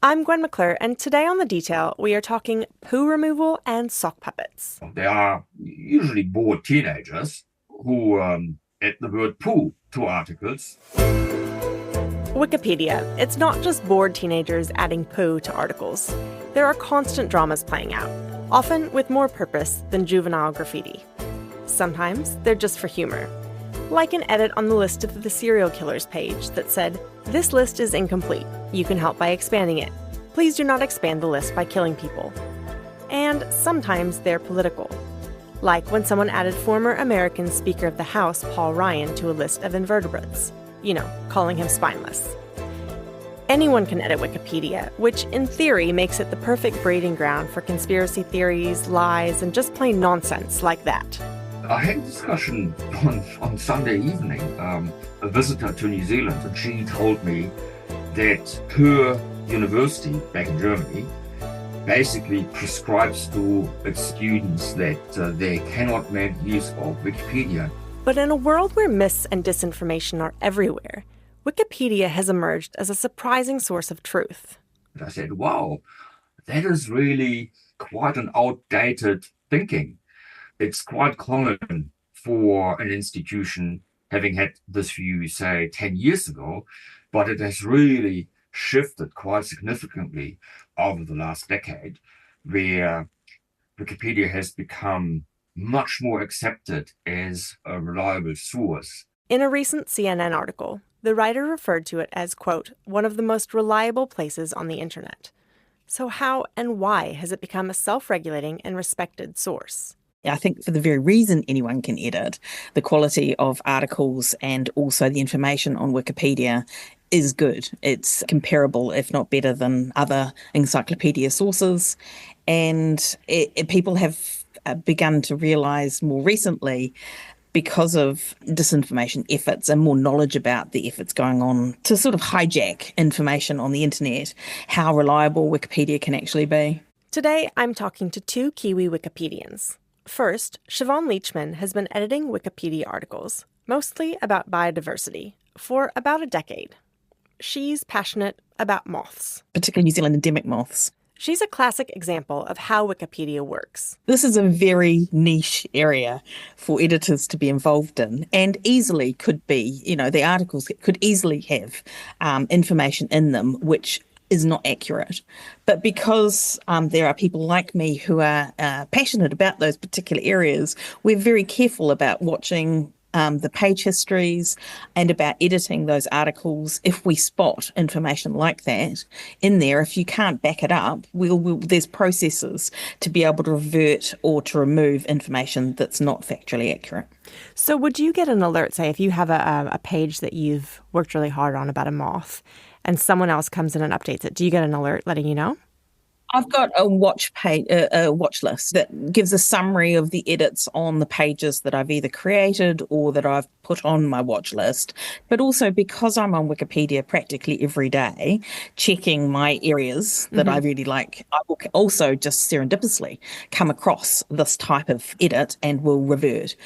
I'm Gwen McClure, and today on The Detail, we are talking poo removal and sock puppets. They are usually bored teenagers who add the word poo to articles. Wikipedia. It's not just bored teenagers adding poo to articles. There are constant dramas playing out, often with more purpose than juvenile graffiti. Sometimes they're just for humor. Like an edit on the list of the serial killers page that said, "This list is incomplete. You can help by expanding it. Please do not expand the list by killing people." And sometimes they're political. Like when someone added former American Speaker of the House Paul Ryan to a list of invertebrates. Calling him spineless. Anyone can edit Wikipedia, which in theory makes it the perfect breeding ground for conspiracy theories, lies, and just plain nonsense like that. I had a discussion on Sunday evening, a visitor to New Zealand, and she told me that her university back in Germany basically prescribes to its students that they cannot make use of Wikipedia. But in a world where myths and disinformation are everywhere, Wikipedia has emerged as a surprising source of truth. And I said, wow, that is really quite an outdated thinking. It's quite common for an institution having had this view, say, 10 years ago, but it has really shifted quite significantly over the last decade, where Wikipedia has become much more accepted as a reliable source. In a recent CNN article, the writer referred to it as, quote, one of the most reliable places on the internet. So how and why has it become a self-regulating and respected source? I think for the very reason anyone can edit, the quality of articles and also the information on Wikipedia is good. It's comparable, if not better, than other encyclopedia sources. And people have begun to realise more recently, because of disinformation efforts and more knowledge about the efforts going on to sort of hijack information on the internet, how reliable Wikipedia can actually be. Today, I'm talking to two Kiwi Wikipedians. First, Siobhan Leachman has been editing Wikipedia articles, mostly about biodiversity, for about a decade. She's passionate about moths. Particularly New Zealand endemic moths. She's a classic example of how Wikipedia works. This is a very niche area for editors to be involved in, and easily could be, the articles could easily have information in them which is not accurate. But because there are people like me who are passionate about those particular areas, we're very careful about watching the page histories and about editing those articles. If we spot information like that in there, if you can't back it up, there's processes to be able to revert or to remove information that's not factually accurate. So would you get an alert, say, if you have a page that you've worked really hard on about a moth and someone else comes in and updates it, do you get an alert letting you know? I've got a watch list that gives a summary of the edits on the pages that I've either created or that I've put on my watch list. But also because I'm on Wikipedia practically every day, checking my areas that I really like, I will also just serendipitously come across this type of edit and will revert.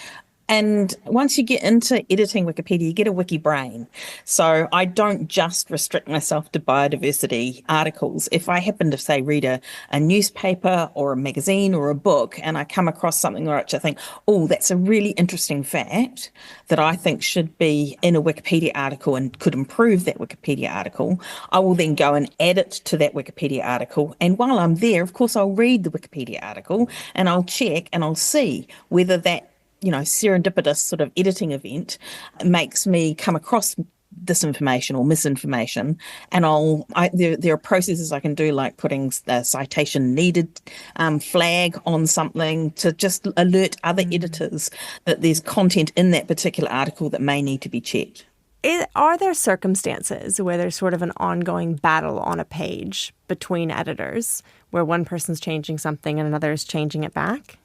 And once you get into editing Wikipedia, you get a wiki brain. So I don't just restrict myself to biodiversity articles. If I happen to, say, read a newspaper or a magazine or a book and I come across something which I think, oh, that's a really interesting fact that I think should be in a Wikipedia article and could improve that Wikipedia article, I will then go and add it to that Wikipedia article. And while I'm there, of course, I'll read the Wikipedia article and I'll check and I'll see whether that serendipitous sort of editing event makes me come across disinformation or misinformation. And there are processes I can do, like putting the citation needed flag on something to just alert other editors that there's content in that particular article that may need to be checked. Are there circumstances where there's sort of an ongoing battle on a page between editors where one person's changing something and another is changing it back?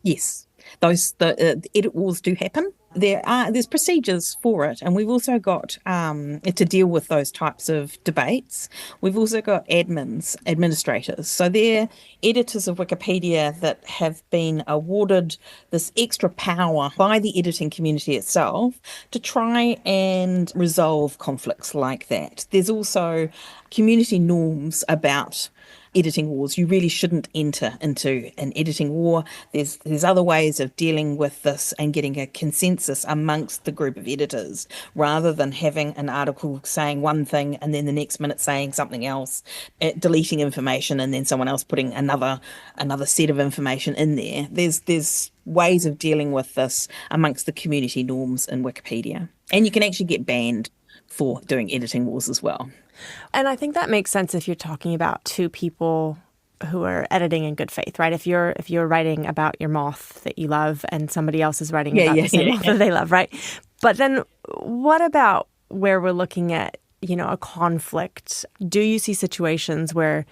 Yes. The edit wars do happen. there's procedures for it, and we've also got to deal with those types of debates. We've also got administrators. So they're editors of Wikipedia that have been awarded this extra power by the editing community itself to try and resolve conflicts like that. There's also community norms about editing wars. You really shouldn't enter into an editing war. There's other ways of dealing with this and getting a consensus amongst the group of editors, rather than having an article saying one thing and then the next minute saying something else, deleting information and then someone else putting another set of information in there. There's ways of dealing with this amongst the community norms in Wikipedia. And you can actually get banned for doing editing wars as well. And I think that makes sense if you're talking about two people who are editing in good faith, right? If you're writing about your moth that you love and somebody else is writing about the same moth that they love, right? But then what about where we're looking at, a conflict? Do you see situations where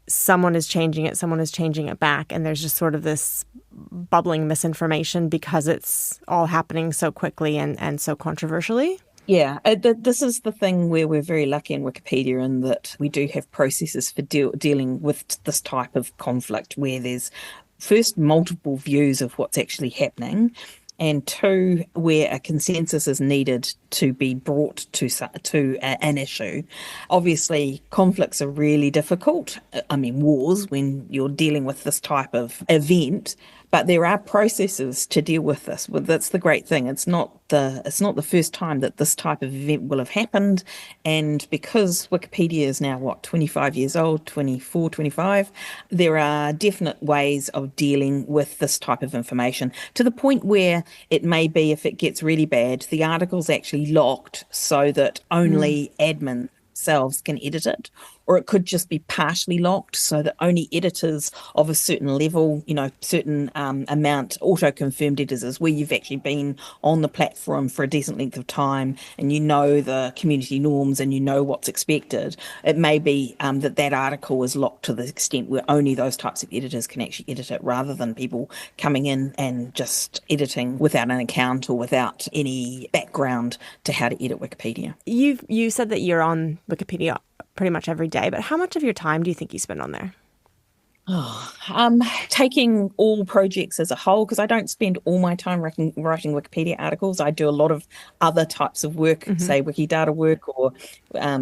someone is changing it back, and there's just sort of this bubbling misinformation because it's all happening so quickly and so controversially? Yeah, this is the thing where we're very lucky in Wikipedia, in that we do have processes for dealing with this type of conflict, where there's first multiple views of what's actually happening, and two, where a consensus is needed to be brought to an issue. Obviously, conflicts are really difficult. I mean, wars, when you're dealing with this type of event. But there are processes to deal with this. Well, that's the great thing. It's not the first time that this type of event will have happened. And because Wikipedia is now, 25 years old, 24, 25, there are definite ways of dealing with this type of information, to the point where it may be, if it gets really bad, the article's actually locked so that only admin themselves can edit it, or it could just be partially locked so that only editors of a certain level, certain amount, auto-confirmed editors, where you've actually been on the platform for a decent length of time and you know the community norms and you know what's expected. It may be that article is locked to the extent where only those types of editors can actually edit it, rather than people coming in and just editing without an account or without any background to how to edit Wikipedia. You said that you're on Wikipedia pretty much every day, but how much of your time do you think you spend on there? Taking all projects as a whole, because I don't spend all my time writing Wikipedia articles. I do a lot of other types of work, say Wikidata work, or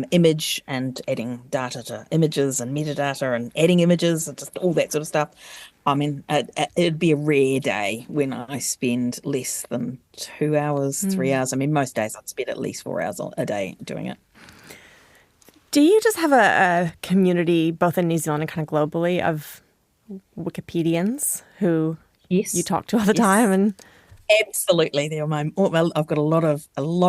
image and adding data to images, and metadata and adding images, just all that sort of stuff. I mean, it'd be a rare day when I spend less than 2 hours, 3 hours. I mean, most days I'd spend at least 4 hours a day doing it. Do you just have a community, both in New Zealand and kind of globally, of Wikipedians who you talk to all the time? And absolutely, they're I've got a lot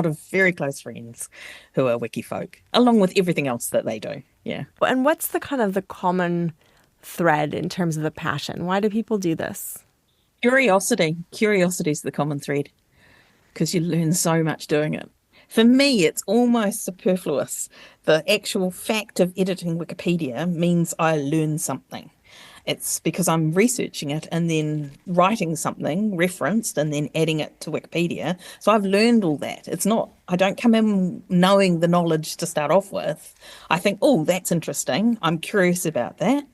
of very close friends who are wiki folk, along with everything else that they do. Yeah. And what's the kind of the common thread in terms of the passion? Why do people do this? Curiosity. Curiosity is the common thread, because you learn so much doing it. For me, it's almost superfluous. The actual fact of editing Wikipedia means I learn something. It's because I'm researching it and then writing something referenced and then adding it to Wikipedia. So I've learned all that. I don't come in knowing the knowledge to start off with. I think, that's interesting. I'm curious about that.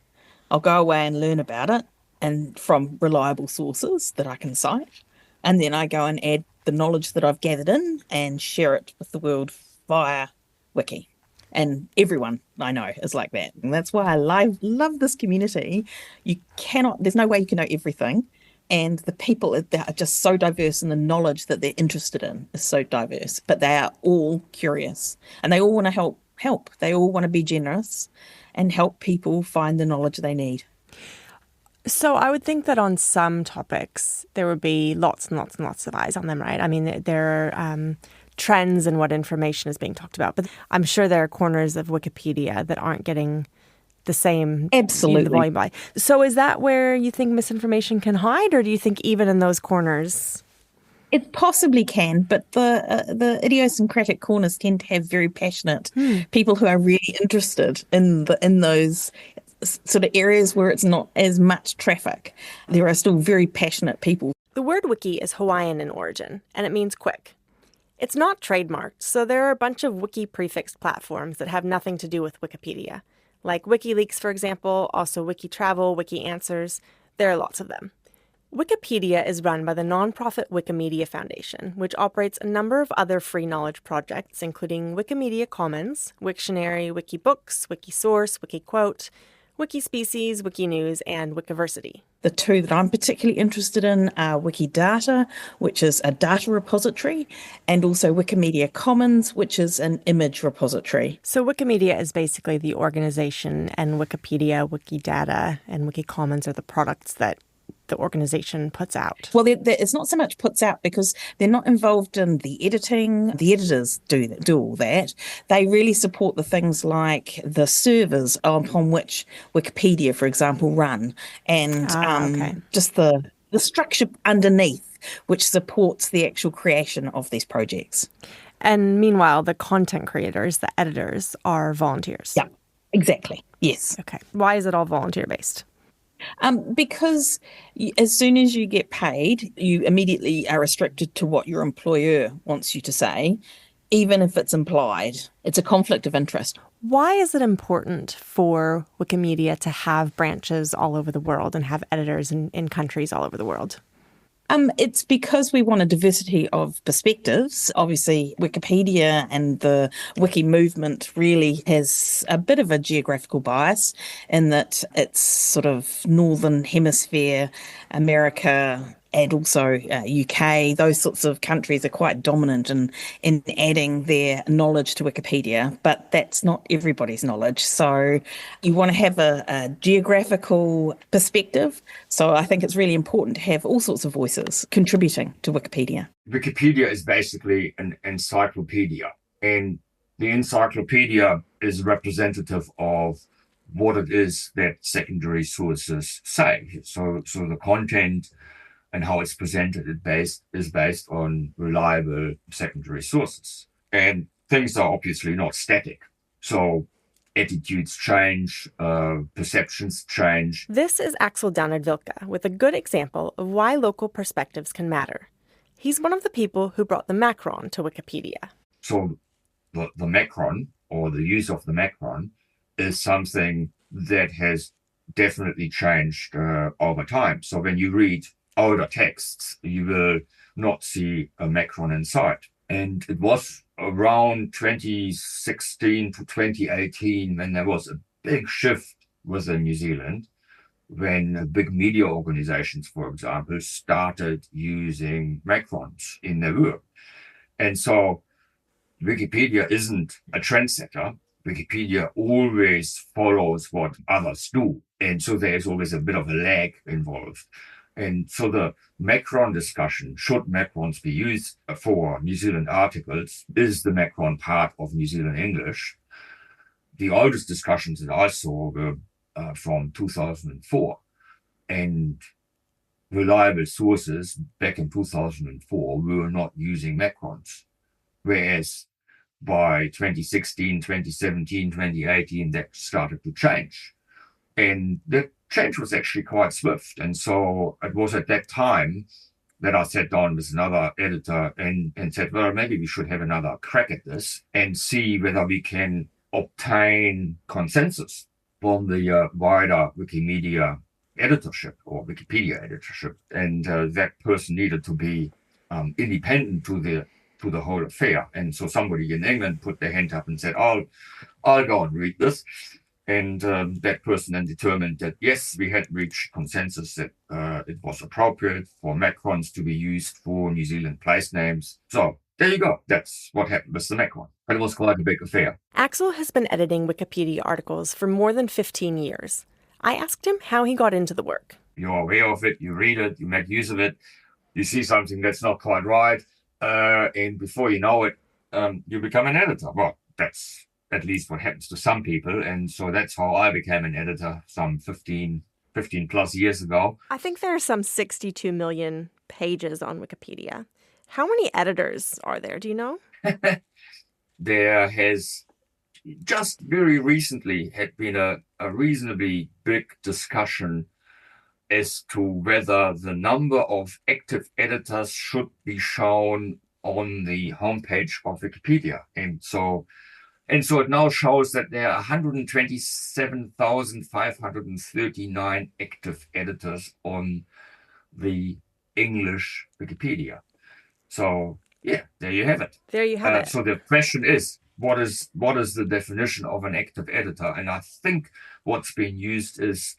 I'll go away and learn about it, and from reliable sources that I can cite. And then I go and add the knowledge that I've gathered in and share it with the world via Wiki. And everyone I know is like that. And that's why I love this community. There's no way you can know everything. And the people are just so diverse, and the knowledge that they're interested in is so diverse. But they are all curious, and they all want to help. They all want to be generous and help people find the knowledge they need. So I would think that on some topics, there would be lots and lots and lots of eyes on them, right? I mean, there are trends in what information is being talked about, but I'm sure there are corners of Wikipedia that aren't getting the same absolutely volume by. So is that where you think misinformation can hide, or do you think even in those corners? It possibly can, but the idiosyncratic corners tend to have very passionate people who are really interested in those sort of areas where it's not as much traffic. There are still very passionate people. The word wiki is Hawaiian in origin, and it means quick. It's not trademarked, so there are a bunch of wiki-prefixed platforms that have nothing to do with Wikipedia. Like WikiLeaks, for example, also WikiTravel, WikiAnswers. There are lots of them. Wikipedia is run by the nonprofit Wikimedia Foundation, which operates a number of other free knowledge projects, including Wikimedia Commons, Wiktionary, Wikibooks, Wikisource, Wikiquote, Wikispecies, Wikinews, and Wikiversity. The two that I'm particularly interested in are Wikidata, which is a data repository, and also Wikimedia Commons, which is an image repository. So Wikimedia is basically the organization, and Wikipedia, Wikidata, and Wikicommons are the products that the organization puts out. Well, it's not so much puts out because they're not involved in the editing. The editors do all that. They really support the things like the servers upon which Wikipedia, for example, run, and just the structure underneath which supports the actual creation of these projects. And meanwhile, the content creators, the editors, are volunteers. Yeah, exactly. Yes. Okay. Why is it all volunteer-based? Because as soon as you get paid, you immediately are restricted to what your employer wants you to say, even if it's implied. It's a conflict of interest. Why is it important for Wikimedia to have branches all over the world and have editors in countries all over the world? It's because we want a diversity of perspectives. Obviously, Wikipedia and the wiki movement really has a bit of a geographical bias in that it's sort of Northern Hemisphere, America, and also UK. Those sorts of countries are quite dominant in adding their knowledge to Wikipedia, but that's not everybody's knowledge. So you want to have a geographical perspective. So I think it's really important to have all sorts of voices contributing to Wikipedia. Wikipedia is basically an encyclopedia, and the encyclopedia is representative of what it is that secondary sources say. So the content and how it's presented is based on reliable secondary sources. And things are obviously not static. So attitudes change, perceptions change. This is Axel Downard-Vilke with a good example of why local perspectives can matter. He's one of the people who brought the macron to Wikipedia. So the macron, or the use of the macron, is something that has definitely changed over time. So when you read older texts, you will not see a macron inside. And it was around 2016 to 2018 when there was a big shift within New Zealand, when big media organizations, for example, started using macrons in their work. And so Wikipedia isn't a trendsetter. Wikipedia always follows what others do. And so there's always a bit of a lag involved. And so the macron discussion, should macrons be used for New Zealand articles, is the macron part of New Zealand English? The oldest discussions that I saw were from 2004. And reliable sources back in 2004 were not using macrons. Whereas by 2016, 2017, 2018, that started to change. And that change was actually quite swift. And so it was at that time that I sat down with another editor and said, well, maybe we should have another crack at this and see whether we can obtain consensus from the wider Wikimedia editorship or Wikipedia editorship. And that person needed to be independent to the whole affair. And so somebody in England put their hand up and said, I'll go and read this. And that person then determined that, yes, we had reached consensus that it was appropriate for macrons to be used for New Zealand place names. So there you go. That's what happened with the macron. But it was quite a big affair. Axel has been editing Wikipedia articles for more than 15 years. I asked him how he got into the work. You're aware of it, you read it, you make use of it, you see something that's not quite right, and before you know it, you become an editor. Well, that's at least what happens to some people. And so that's how I became an editor some 15 plus years ago. I think there are some 62 million pages on Wikipedia. How many editors are there? Do you know? There has just very recently had been a reasonably big discussion as to whether the number of active editors should be shown on the homepage of Wikipedia. And so it now shows that there are 127,539 active editors on the English Wikipedia. So yeah, there you have it. There you have it. So the question is, what is the definition of an active editor? And I think what's being used is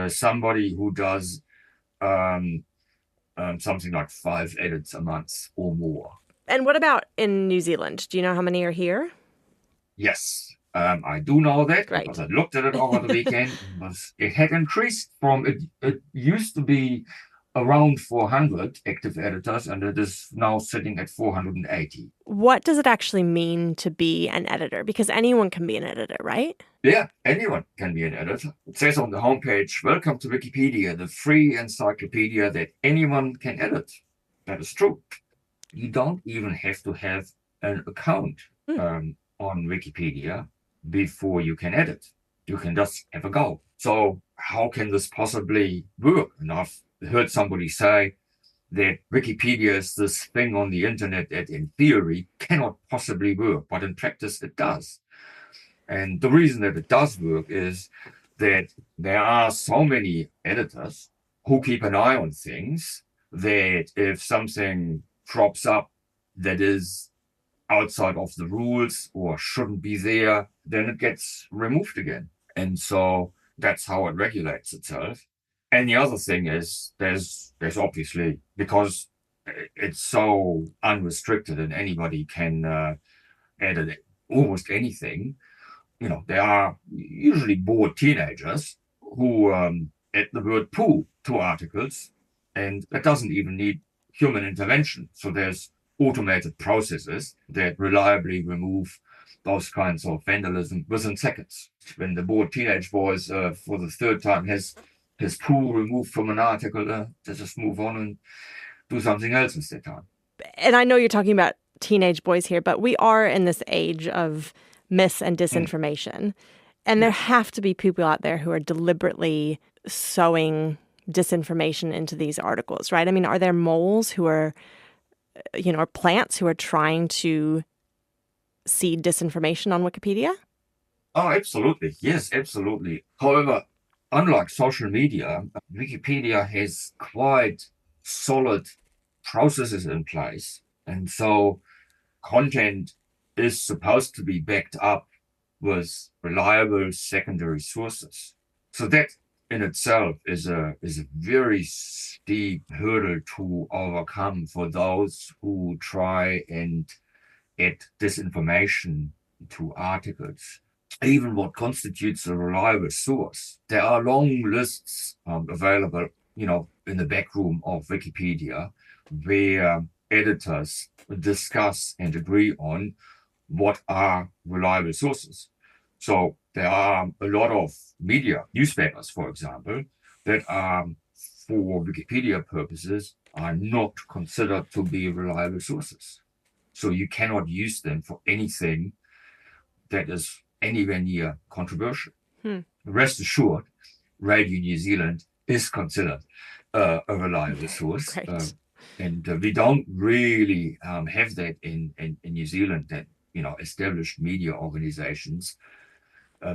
somebody who does something like 5 edits a month or more. And what about in New Zealand? Do you know how many are here? Yes, I do know that. Great. Because I looked at it over the weekend. It had increased from it used to be around 400 active editors, and it is now sitting at 480. What does it actually mean to be an editor? Because anyone can be an editor, right? Yeah, anyone can be an editor. It says on the homepage, "Welcome to Wikipedia, the free encyclopedia that anyone can edit." That is true. You don't even have to have an account on Wikipedia before you can edit. You can just have a go. So how can this possibly work? And I've heard somebody say that Wikipedia is this thing on the internet that in theory cannot possibly work, but in practice it does. And the reason that it does work is that there are so many editors who keep an eye on things that if something crops up that is outside of the rules or shouldn't be there, then it gets removed again. And so that's how it regulates itself. And the other thing is there's obviously, because it's so unrestricted and anybody can edit almost anything, there are usually bored teenagers who add the word poo to articles, and that doesn't even need human intervention. So there's automated processes that reliably remove those kinds of vandalism within seconds. When the bored teenage boys for the third time has his poo removed from an article, they just move on and do something else instead. And I know you're talking about teenage boys here, but we are in this age of myth and disinformation. And there have to be people out there who are deliberately sowing disinformation into these articles, right? I mean, are there moles who are, or plants who are trying to seed disinformation on Wikipedia? Oh, absolutely. Yes, absolutely. However, unlike social media, Wikipedia has quite solid processes in place. And so content is supposed to be backed up with reliable secondary sources. So that in itself is a very steep hurdle to overcome for those who try and add disinformation to articles. Even what constitutes a reliable source. There are long lists available, in the back room of Wikipedia, where editors discuss and agree on what are reliable sources. So there are a lot of media, newspapers, for example, that are, for Wikipedia purposes, are not considered to be reliable sources. So you cannot use them for anything that is anywhere near controversial. Rest assured, Radio New Zealand is considered a reliable source. And we don't really have that in New Zealand, that, established media organizations.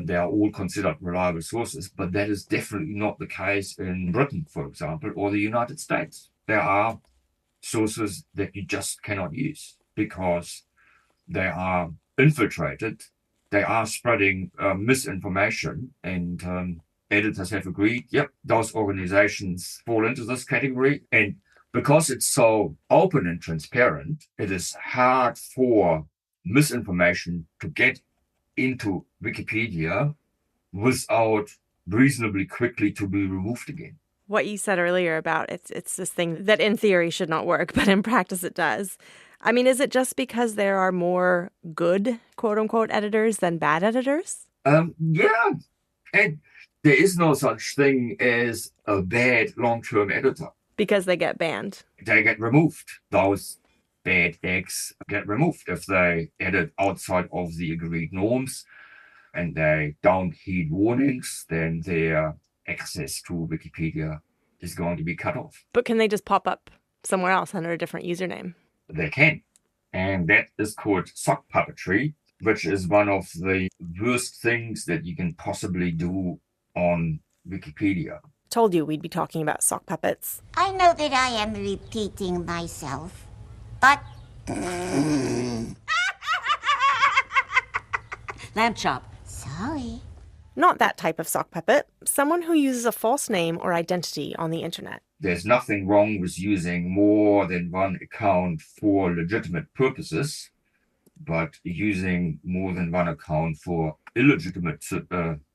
They are all considered reliable sources, but that is definitely not the case in Britain, for example, or the United States. There are sources that you just cannot use because they are infiltrated. They are spreading misinformation, and editors have agreed, yep, those organizations fall into this category. And because it's so open and transparent, it is hard for misinformation to get into Wikipedia without reasonably quickly to be removed again. What you said earlier about it's this thing that in theory should not work, but in practice it does. I mean, is it just because there are more good, quote unquote, editors than bad editors? Yeah. And there is no such thing as a bad long-term editor. Because they get banned. They get removed. Those bad eggs get removed if they edit outside of the agreed norms and they don't heed warnings. Then their access to Wikipedia is going to be cut off. But can they just pop up somewhere else under a different username? They can. And that is called sock puppetry, which is one of the worst things that you can possibly do on Wikipedia. Told you we'd be talking about sock puppets. I know that I am repeating myself, but... Lamb chop. Sorry. Not that type of sock puppet, someone who uses a false name or identity on the internet. There's nothing wrong with using more than one account for legitimate purposes, but using more than one account for illegitimate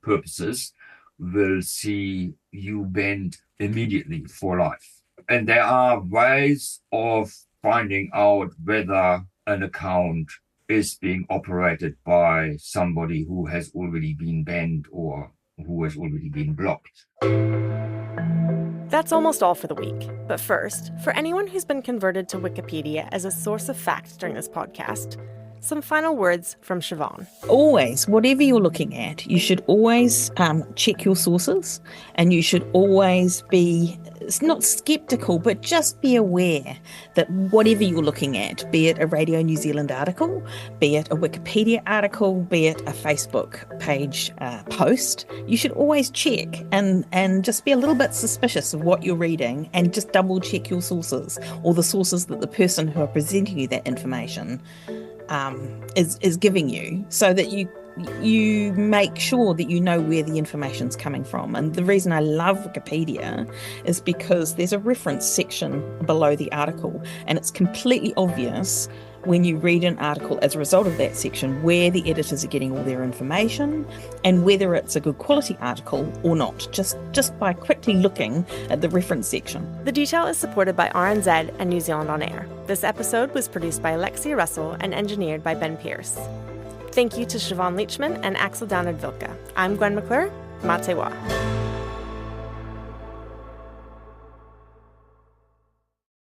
purposes will see you banned immediately for life. And there are ways of finding out whether an account is being operated by somebody who has already been banned or who has already been blocked. That's almost all for the week. But first, for anyone who's been converted to Wikipedia as a source of fact during this podcast, some final words from Siobhan. Always, whatever you're looking at, you should always check your sources, and you should always be not skeptical, but just be aware that whatever you're looking at, be it a Radio New Zealand article, be it a Wikipedia article, be it a Facebook page post, you should always check and just be a little bit suspicious of what you're reading, and just double check your sources, or the sources that the person who are presenting you that information is giving you, so that you make sure that you know where the information's coming from. And the reason I love Wikipedia is because there's a reference section below the article, and it's completely obvious when you read an article as a result of that section where the editors are getting all their information and whether it's a good quality article or not, just by quickly looking at the reference section. The detail is supported by RNZ and New Zealand On Air. This episode was produced by Alexia Russell and engineered by Ben Pierce. Thank you to Siobhan Leachman and Axel Downard-Vilke. I'm Gwen McClure. Matewa.